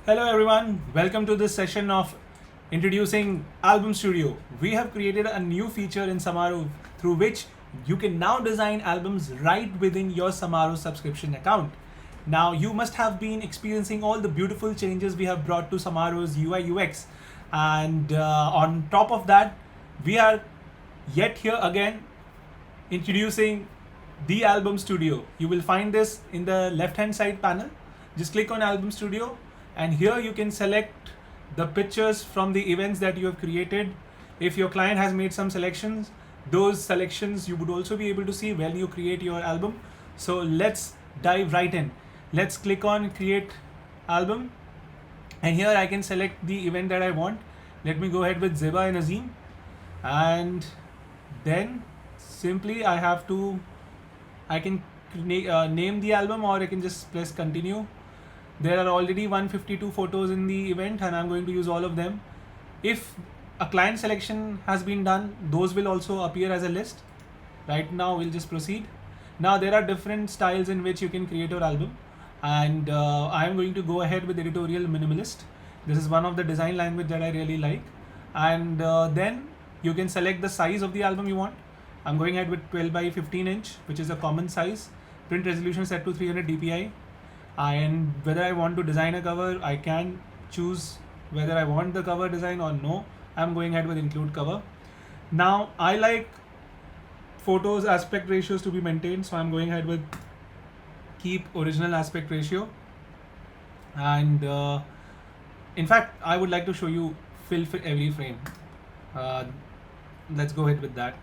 Hello everyone, welcome to this session of introducing Album Studio. We have created a new feature in Samaro through which you can now design albums right within your Samaro subscription account. Now you must have been experiencing all the beautiful changes we have brought to Samaro's UI UX, and on top of that we are yet here again introducing the Album Studio. You will find this in the left hand side panel. Just click on Album Studio, and here you can select the pictures from the events that you have created. If your client has made some selections, those selections you would also be able to see when you create your album. So let's dive right in. Let's click on create album, and here I can select the event that I want. Let me go ahead with Zeba and Azim, and then simply I can name the album, or I can just press continue. There are already 152 photos in the event, and I'm going to use all of them. If a client selection has been done, those will also appear as a list. Right now we'll just proceed. Now there are different styles in which you can create your album, and I'm going to go ahead with editorial minimalist. This is one of the design language that I really like, and then you can select the size of the album you want. I'm going ahead with 12 by 15 inch, which is a common size. Print resolution set to 300 dpi, and whether I want to design a cover, I can choose whether I want the cover design or no. I'm going ahead with include cover. Now I like photos aspect ratios to be maintained, so I'm going ahead with keep original aspect ratio, and in fact I would like to show you fill for every frame. uh, let's go ahead with that.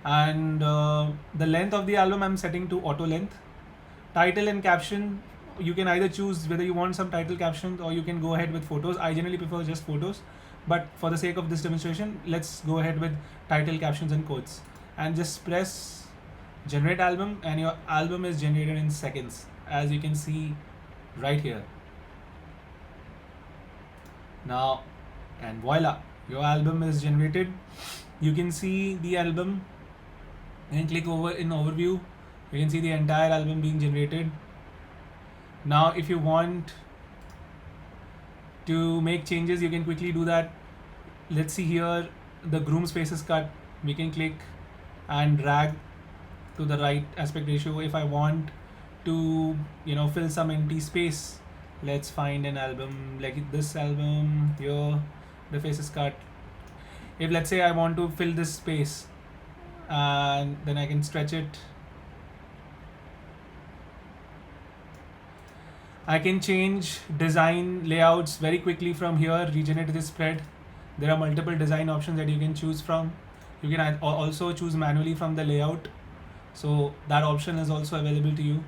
And the length of the album I'm setting to auto length. Title and caption, you can either choose whether you want some title captions, or you can go ahead with photos. I generally prefer just photos, but for the sake of this demonstration, let's go ahead with title, captions and quotes, and just press generate album, and your album is generated in seconds, as you can see right here. Now, and voila, your album is generated. You can see the album, and click over in overview. You can see the entire album being generated. Now if you want to make changes, you can quickly do that. Let's see here, the groom's face is cut. We can click and drag to the right aspect ratio. If I want to fill some empty space, let's find an album like this album here, the face is cut. If let's say I want to fill this space, and then I can stretch it. I can change design layouts very quickly from here. Regenerate this spread. There are multiple design options that you can choose from. You can also choose manually from the layout, so that option is also available to you.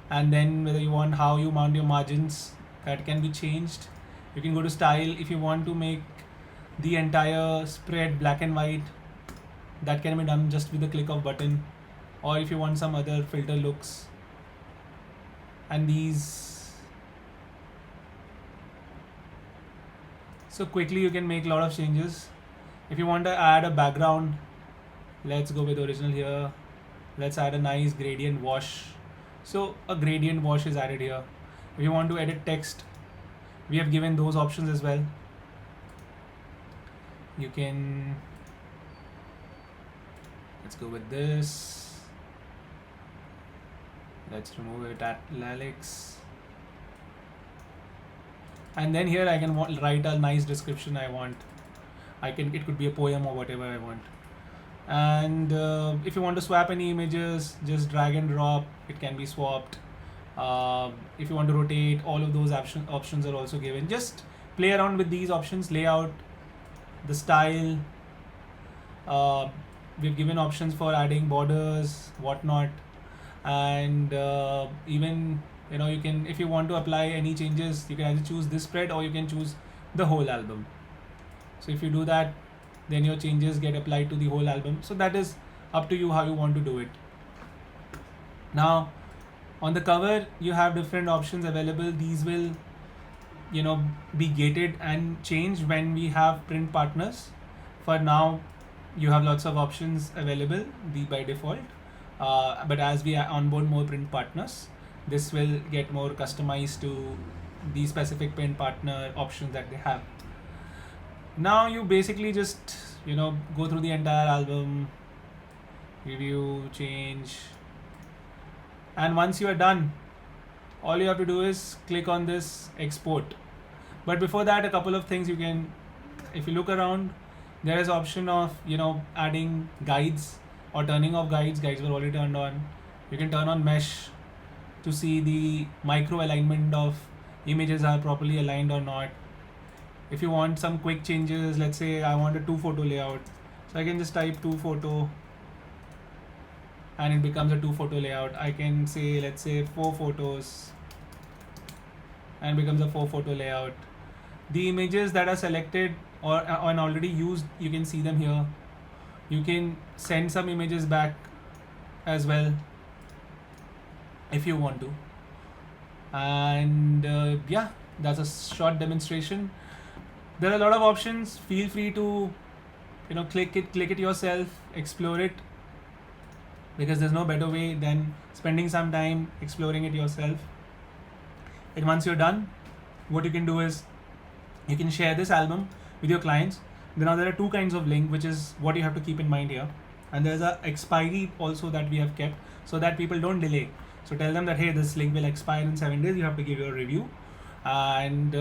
And then whether you want how you mount your margins, that can be changed. You can go to style. If you want to make the entire spread black and white, that can be done just with the click of button, or if you want some other filter looks. And these, so quickly you can make a lot of changes. If you want to add a background, let's go with original here. Let's add a nice gradient wash. So a gradient wash is added here. If you want to edit text, we have given those options as well. You can, let's go with this. Let's remove it at italics, and then here I can write a nice description I want. It could be a poem or whatever I want. And if you want to swap any images, just drag and drop, it can be swapped. If you want to rotate, all of those options are also given. Just play around with these options. Layout, the style, we've given options for adding borders, whatnot. And even you can, if you want to apply any changes, you can either choose this spread or you can choose the whole album. So if you do that, then your changes get applied to the whole album. So that is up to you how you want to do it. Now on the cover, you have different options available. These will be gated and changed when we have print partners. For now, you have lots of options available by default. But as we onboard more print partners, this will get more customized to the specific print partner options that they have. Now you basically just go through the entire album, review, change, and once you are done, all you have to do is click on this export. But before that, a couple of things you can, if you look around, there is option of adding guides or turning off guides. Guides were already turned on. You can turn on mesh to see the micro alignment of images are properly aligned or not. If you want some quick changes, let's say I want a 2-photo layout, so I can just type 2-photo and it becomes a 2-photo layout. I can say, let's say 4 photos and becomes a 4-photo layout. The images that are selected or already used, you can see them here. You can send some images back as well if you want to. And yeah, that's a short demonstration. There are a lot of options. Feel free to click it yourself, explore it, because there's no better way than spending some time exploring it yourself. And once you're done, what you can do is you can share this album with your clients. Now there are 2 kinds of link, which is what you have to keep in mind here. And there's a expiry also that we have kept so that people don't delay. So tell them that, hey, this link will expire in 7 days. You have to give your review, and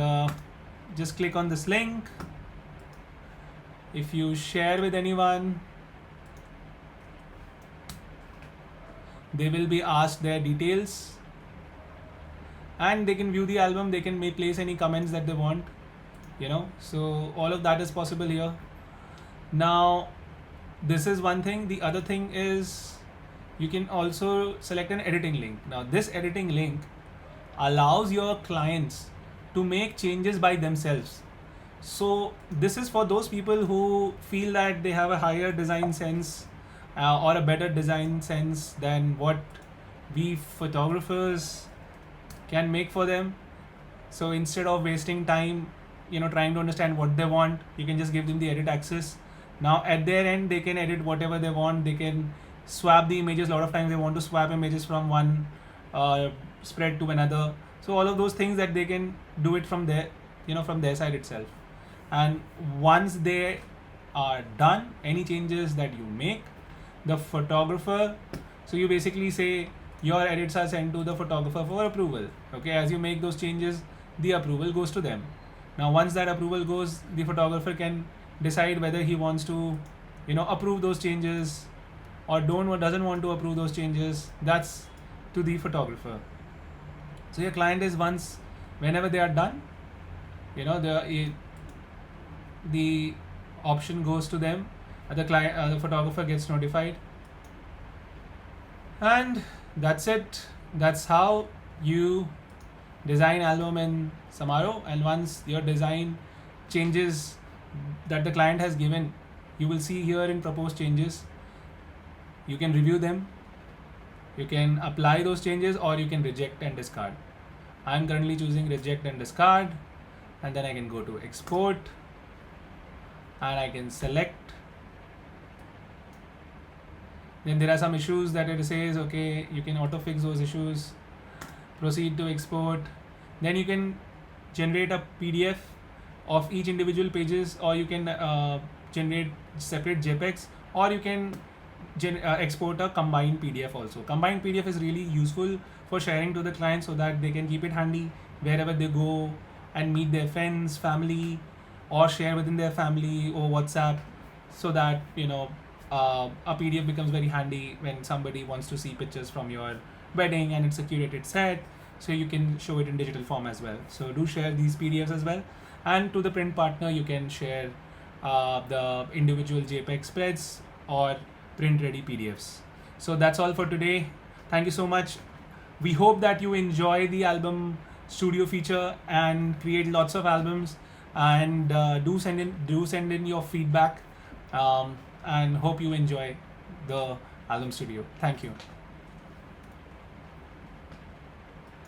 just click on this link. If you share with anyone, they will be asked their details and they can view the album. They can place any comments that they want, so all of that is possible here. Now this is one thing. The other thing is you can also select an editing link. Now this editing link allows your clients to make changes by themselves. So this is for those people who feel that they have a higher design sense or a better design sense than what we photographers can make for them. So instead of wasting time trying to understand what they want, you can just give them the edit access. Now at their end, they can edit whatever they want. They can swap the images. A lot of times they want to swap images from one spread to another. So all of those things that they can do it from there, from their side itself. And once they are done, any changes that you make, the photographer, so you basically say your edits are sent to the photographer for approval. Okay, as you make those changes, the approval goes to them. Now once that approval goes, the photographer can decide whether he wants to approve those changes or doesn't want to approve those changes. That's to the photographer. So your client is, whenever they are done, the option goes to them. The photographer gets notified, and that's it. That's how you design album in Samaro. And once your design changes that the client has given, you will see here in proposed changes. You can review them, you can apply those changes, or you can reject and discard. I'm currently choosing reject and discard, and then I can go to export and I can select. Then there are some issues that it says, okay, you can auto fix those issues, proceed to export. Then you can generate a PDF of each individual pages, or you can generate separate JPEGs, or you can export a combined PDF also. Combined PDF is really useful for sharing to the client so that they can keep it handy wherever they go and meet their friends, family, or share within their family or WhatsApp, so that a PDF becomes very handy when somebody wants to see pictures from your wedding and it's a curated set, so you can show it in digital form as well. So do share these PDFs as well, and to the print partner you can share the individual JPEG spreads or print ready PDFs. So that's all for today. Thank you so much. We hope that you enjoy the album studio feature and create lots of albums, and do send in your feedback, and hope you enjoy the album studio. Thank you.